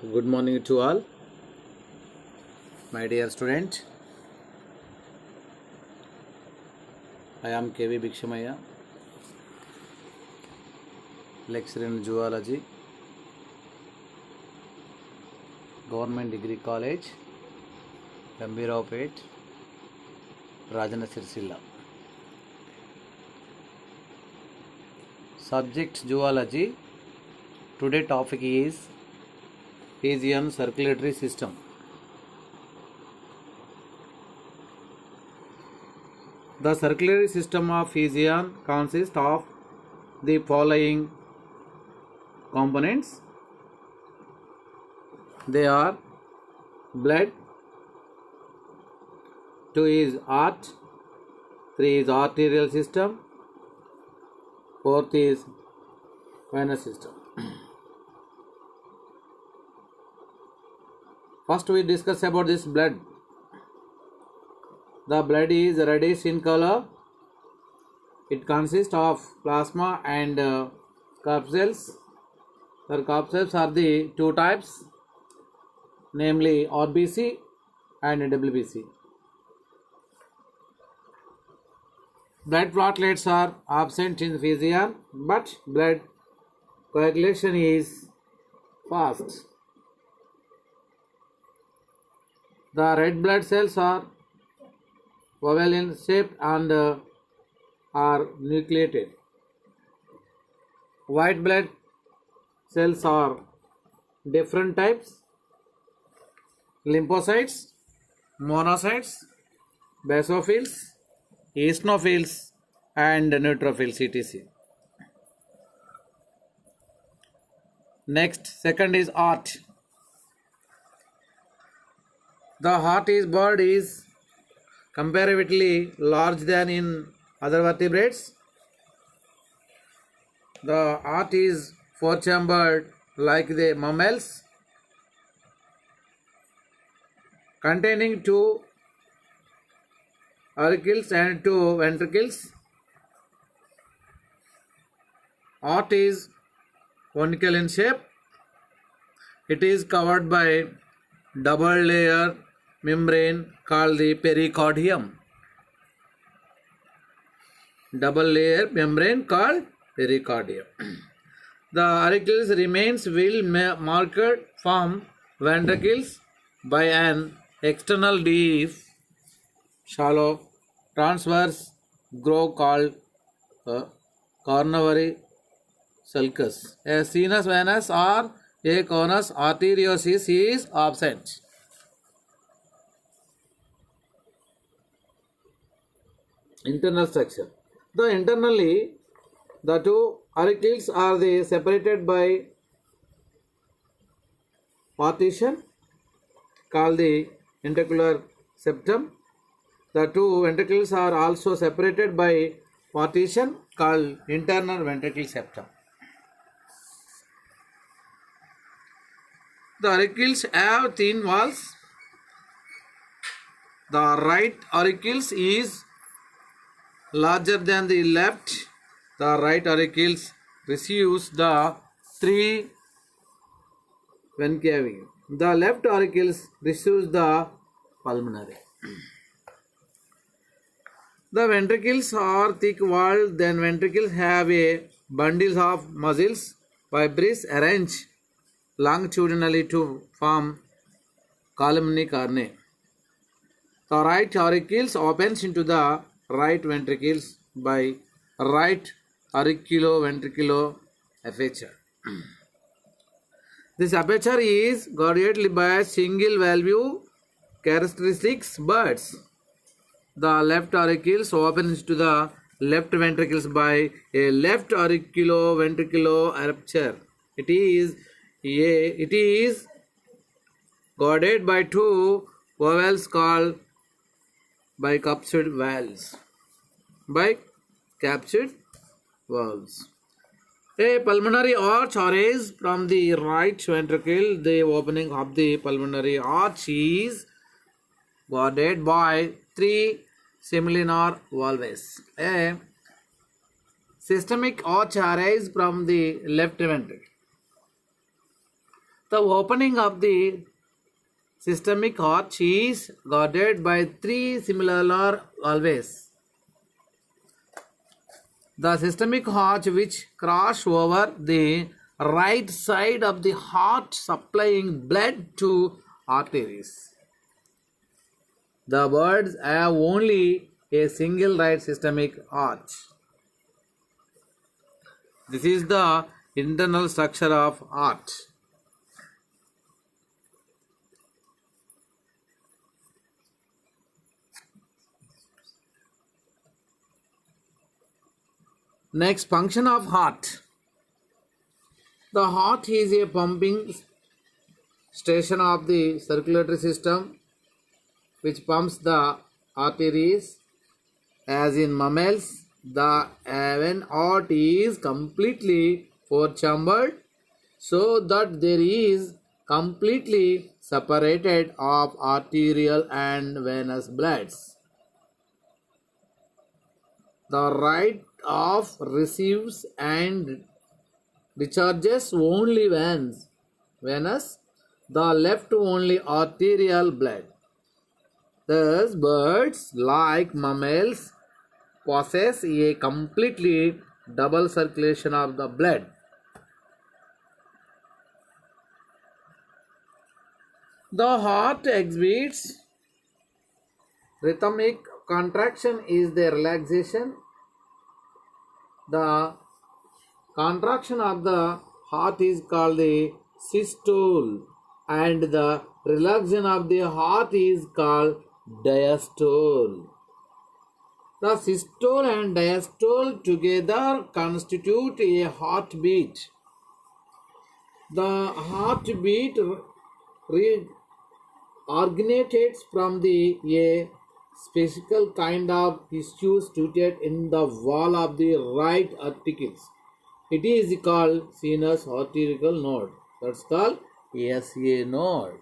Good morning to all, my dear student. I am KV Bhikshamaya, lecturer in zoology, Government Degree College, Gambiraupet, Rajana Sirsilla. Subject zoology. Today topic is Phasian circulatory system. The circulatory system of Phasian consists of the following components. They are blood, 2 is heart, 3 is arterial system, 4th is venous system. First we discuss about this blood. The blood is reddish in color. It consists of plasma and corpuscles. The corpuscles are the two types, namely RBC and WBC. Blood platelets are absent in Phasian, but blood coagulation is fast. The red blood cells are oval shaped and are nucleated. White blood cells are different types: lymphocytes, monocytes, basophils, eosinophils, and neutrophils, etc. Next, second is heart. The heart bird is comparatively large than in other vertebrates. The heart is four-chambered like the mammals, containing 2 auricles and 2 ventricles. Heart is conical in shape. It is covered by double layer membrane called the pericardium. Double layer membrane called pericardium. The auricles remains will marked from ventricles by an external deep shallow transverse groove called coronary sulcus. A sinus venous or a conus arteriosus is absent. Internal structure. Internally, the 2 auricles are separated by partition called the ventricular septum. The 2 ventricles are also separated by partition called internal ventricular septum. The auricles have thin walls. The right auricles is larger than the left. The right auricles receives the 3 vena cava. The left auricles receives the pulmonary. The ventricles are thick-walled. Then ventricles have a bundles of muscles, fibres arranged longitudinally to form columnae carne. The right auricles opens into the right ventricles by right auriculoventricular aperture. This aperture is guarded by single valve characteristics birds. The left auricles opens to the left ventricles by a left auriculoventricular aperture. It is guarded by 2 valves called bicapsid valves. Bicapsid valves. A pulmonary arch arises from the right ventricle. The opening of the pulmonary arch is guarded by 3 semilunar valves. A systemic arch arises from the left ventricle. The opening of the systemic arch is guarded by three similar valves. The systemic arch which cross over the right side of the heart supplying blood to arteries. The birds have only a single right systemic arch. This is the internal structure of arch. Next, function of heart. The heart is a pumping station of the circulatory system which pumps the arteries. As in mammals, the aven heart is completely four-chambered so that there is completely separated of arterial and venous bloods. The right half receives and discharges only venous, the left only arterial blood. Thus, birds, like mammals, possess a completely double circulation of the blood. The heart exhibits rhythmic contraction is the relaxation. The contraction of the heart is called the systole and the relaxation of the heart is called diastole. The systole and diastole together constitute a heartbeat. The heartbeat originates from a special kind of tissue situated in the wall of the right articles. It is called sinus arterial node. That's called SA node.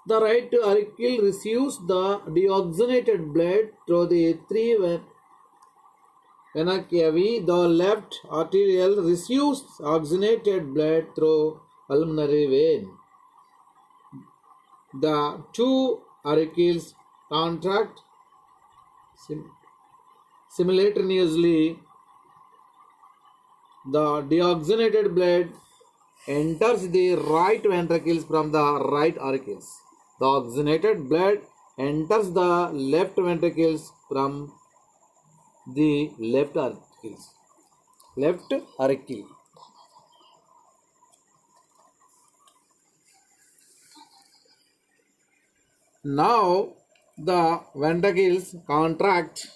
The right auricle receives the deoxygenated blood through the three vena cava. The left arterial receives oxygenated blood through pulmonary vein. The two auricles contract simultaneously. The deoxygenated blood enters the right ventricles from the right auricles. The oxygenated blood enters the left ventricles from the left auricles. Left auricle. Now the ventricles contract.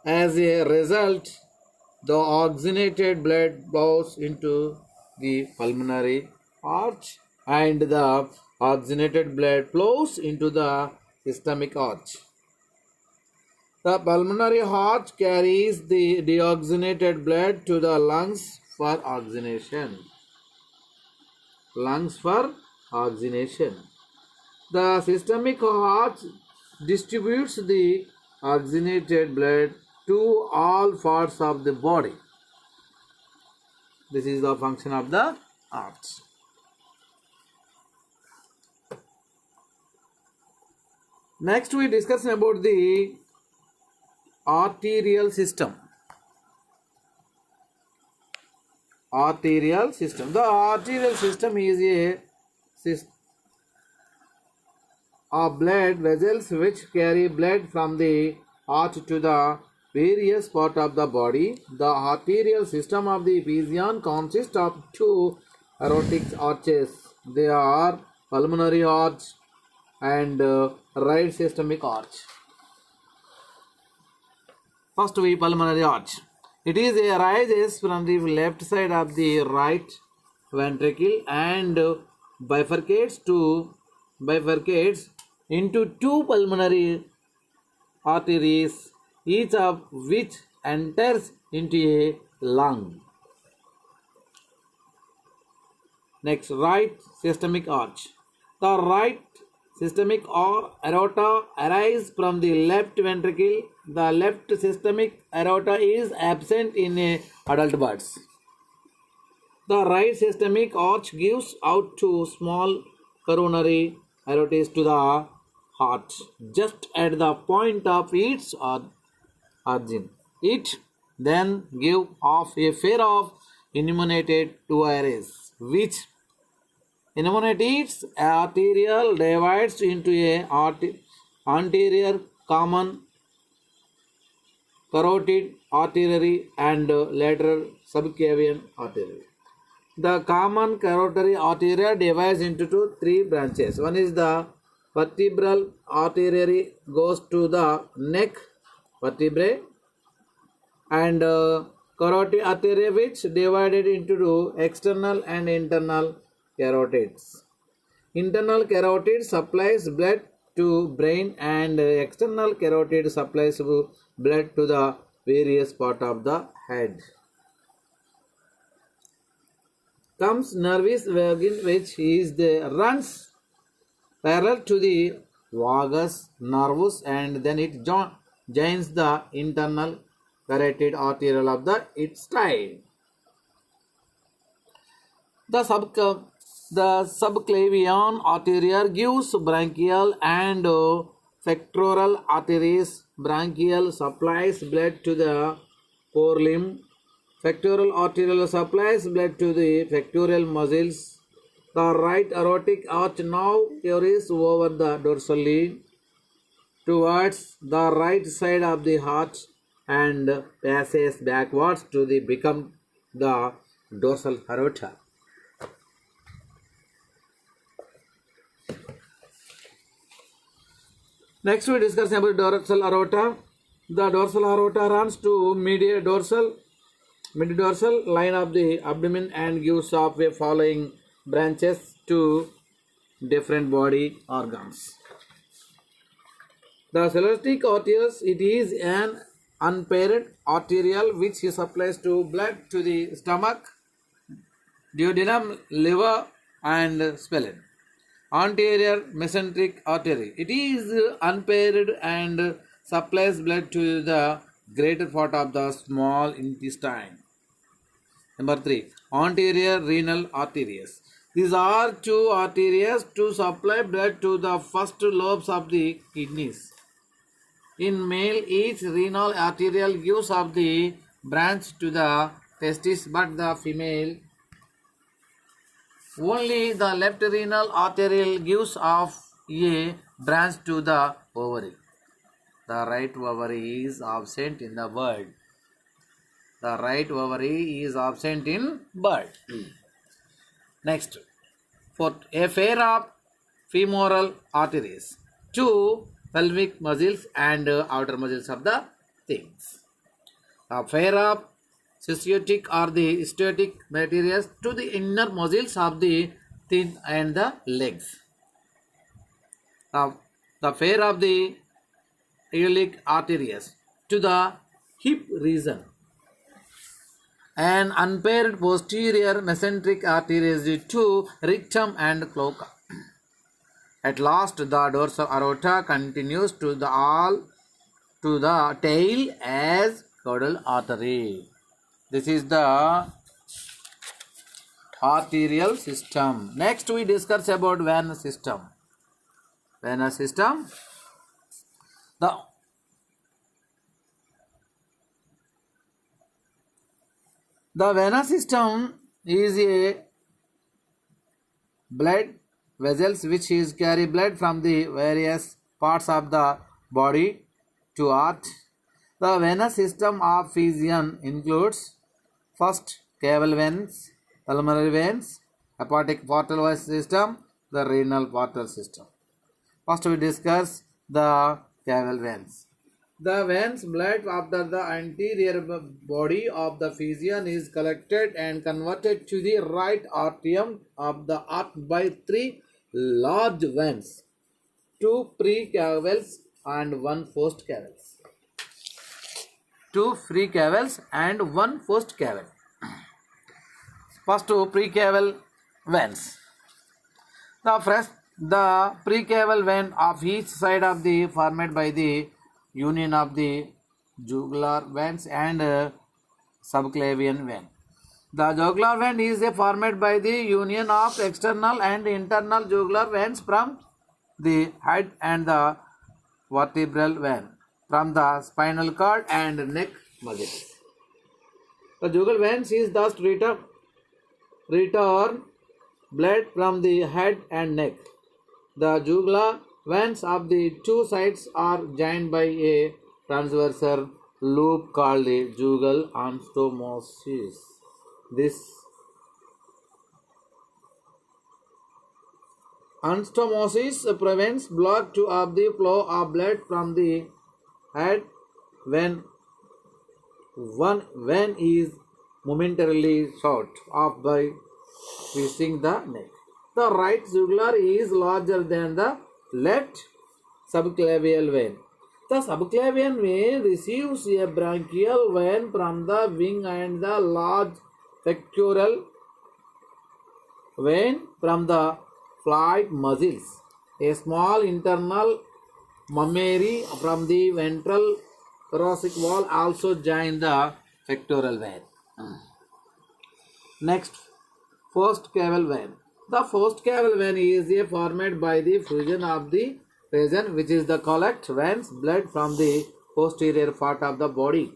As a result, the oxygenated blood flows into the pulmonary arch and the oxygenated blood flows into the systemic arch. The pulmonary arch carries the deoxygenated blood to the lungs for oxygenation. Lungs for oxygenation. The systemic arch distributes the oxygenated blood to all parts of the body. This is the function of the arch. Next we discuss about the arterial system. Arterial system. The arterial system is a system of blood vessels which carry blood from the heart to the various parts of the body. The arterial system of the Ephesian consists of two aortic arches. They are pulmonary arch and right systemic arch. First we pulmonary arch. It is arises from the left side of the right ventricle and bifurcates into two pulmonary arteries, each of which enters into a lung. Next, right systemic arch. The right systemic or aorta arises from the left ventricle The left systemic aorta is absent in adult birds. The right systemic arch gives out to small coronary aortas to the heart just at the point of its origin. It then gives off a pair of illuminated two arrays, which illuminates arterial divides into a anterior common carotid artery and lateral subclavian artery. The common carotid artery divides into three branches. One is the vertebral artery, goes to the neck vertebrae, and carotid artery, which divided into two external and internal carotids. Internal carotid supplies blood to brain, and external carotid supplies blood to the various part of the head. Comes nervous vagus, which is the runs parallel to the vagus nervus, and then it joins the internal carotid arterial of the its side. The subclavian artery gives branchial and pectoral arteries. Branchial supplies blood to the forelimb. Pectoral arterial supplies blood to the pectoral muscles. The right aortic arch now carries over the dorsally towards the right side of the heart and passes backwards to become the dorsal aorta. Next we discuss about dorsal aorta. The dorsal aorta runs to mid-dorsal line of the abdomen and gives off a following branches to different body organs. The colectoral arteries, it is an unpaired arterial which supplies to blood to the stomach, duodenum, liver and spleen. Anterior mesenteric artery, it is unpaired and supplies blood to the greater part of the small intestine. Number 3. Anterior renal arteries. These are two arteries to supply blood to the first lobes of the kidneys. In male, each renal arterial gives of the branch to the testis, but the female only the left renal arterial gives off a branch to the ovary. The right ovary is absent in the bird. The right ovary is absent in bird. Next, for a pair of femoral arteries, two pelvic muscles and outer muscles of the thighs. A pair of sciatic or the static materials to the inner muscles of the thigh and the legs. The pair of the iliac arteries to the hip region. An unpaired posterior mesenteric arteries to rectum and cloaca. At last, the dorsal aorta continues to the tail as caudal artery. This is the arterial system. Next, we discuss about venous system. Venous system. The venous system is a blood vessels which is carry blood from the various parts of the body to earth. The venous system of physician includes first caval veins, pulmonary veins, hepatic portal vein system, the renal portal system. First we discuss the caval veins. The veins blood after the anterior body of the physician is collected and converted to the right atrium of the heart by three large veins, two precavals and one postcavals. Two precavals and one postcaval. First two precaval veins. The precaval vein of each side of the formed by the union of the jugular veins and subclavian vein. The jugular vein is formed by the union of external and internal jugular veins from the head and the vertebral vein from the spinal cord and neck muscles. The jugular veins is thus return blood from the head and neck. The jugular veins of the two sides are joined by a transversal loop called the jugal anastomosis. This anastomosis prevents block of the flow of blood from the head when one vein is momentarily shut off by twisting the neck. The right jugular is larger than the left subclavian vein. The subclavian vein receives a branchial vein from the wing and the large pectoral vein from the flight muscles. A small internal mammary from the ventral thoracic wall also join the pectoral vein. Next, first caval vein. The first caval vein is formed by the fusion of the region which is the collect veins blood from the posterior part of the body.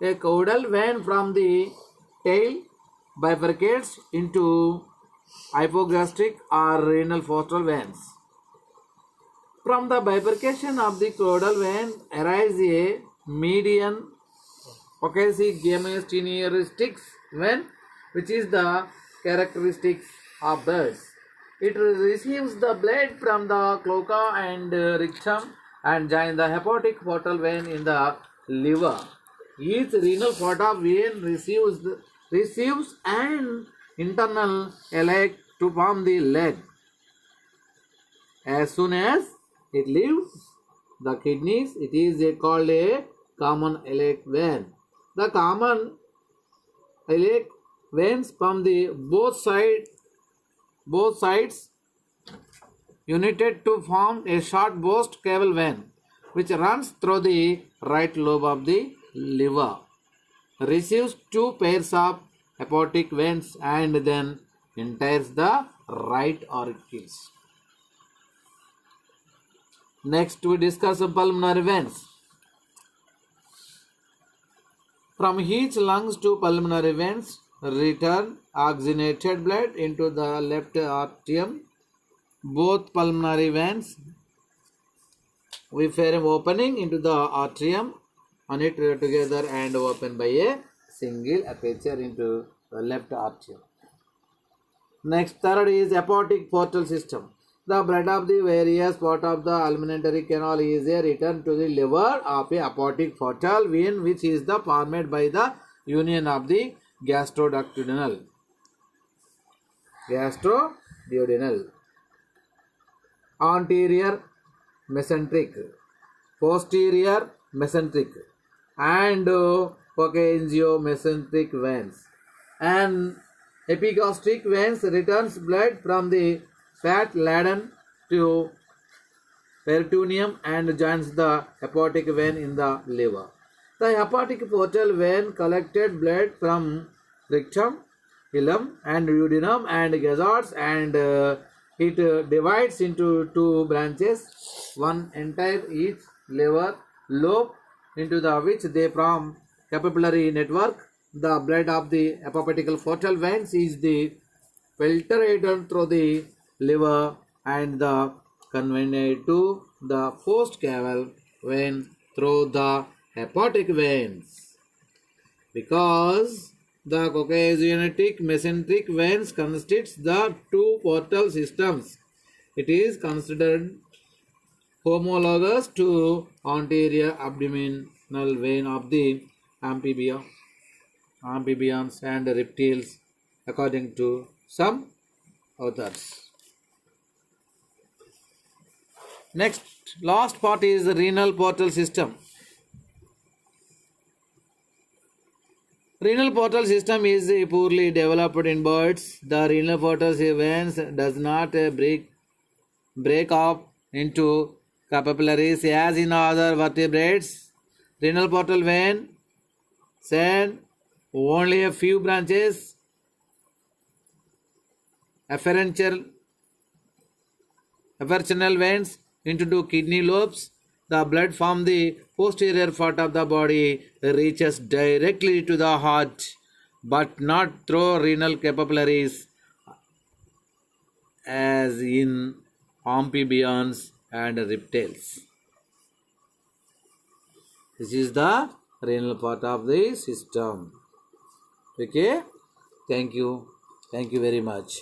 A caudal vein from the tail bifurcates into hypogastric or renal portal veins. From the bifurcation of the caudal vein arises a median occasiogamesteristics vein which is the characteristics of birds. It receives the blood from the cloaca and rectum and joins the hepatic portal vein in the liver. Each renal portal vein receives an internal iliac to form the leg. As soon as it leaves the kidneys, it is called a common iliac vein. The common iliac veins from the both sides united to form a short burst caval vein which runs through the right lobe of the liver, receives two pairs of hepatic veins and then enters the right auricles. Next we discuss pulmonary veins. From each lungs to pulmonary veins return oxygenated blood into the left atrium. Both pulmonary veins we form opening into the atrium on it together and open by a single aperture into the left atrium. Next, third is hepatic portal system. The blood of the various part of the alimentary canal is a return to the liver of a hepatic portal vein which is the formed by the union of the gastroduodenal, anterior mesenteric, posterior mesenteric and coccygeomesenteric veins. And epigastric veins returns blood from the fat laden to peritoneum and joins the hepatic vein in the liver. The hepatic portal vein collected blood from rectum, ileum and duodenum and gazzards and it divides into two branches, one entire each liver lobe into the which they form capillary network. The blood of the hepatical portal veins is the filtered through the liver and the conveyed to the first caval vein through the hepatic veins. Because the coccygenetic mesenteric veins constitutes the two portal systems, it is considered homologous to anterior abdominal vein of the amphibians and reptiles according to some authors. Next, last part is the renal portal system. Renal portal system is poorly developed in birds. The renal portal veins does not break up into capillaries as in other vertebrates. Renal portal vein send only a few branches. Afferential veins into two kidney lobes. The blood from the posterior part of the body reaches directly to the heart, but not through renal capillaries as in amphibians and reptiles. This is the renal part of the system. Okay, thank you very much.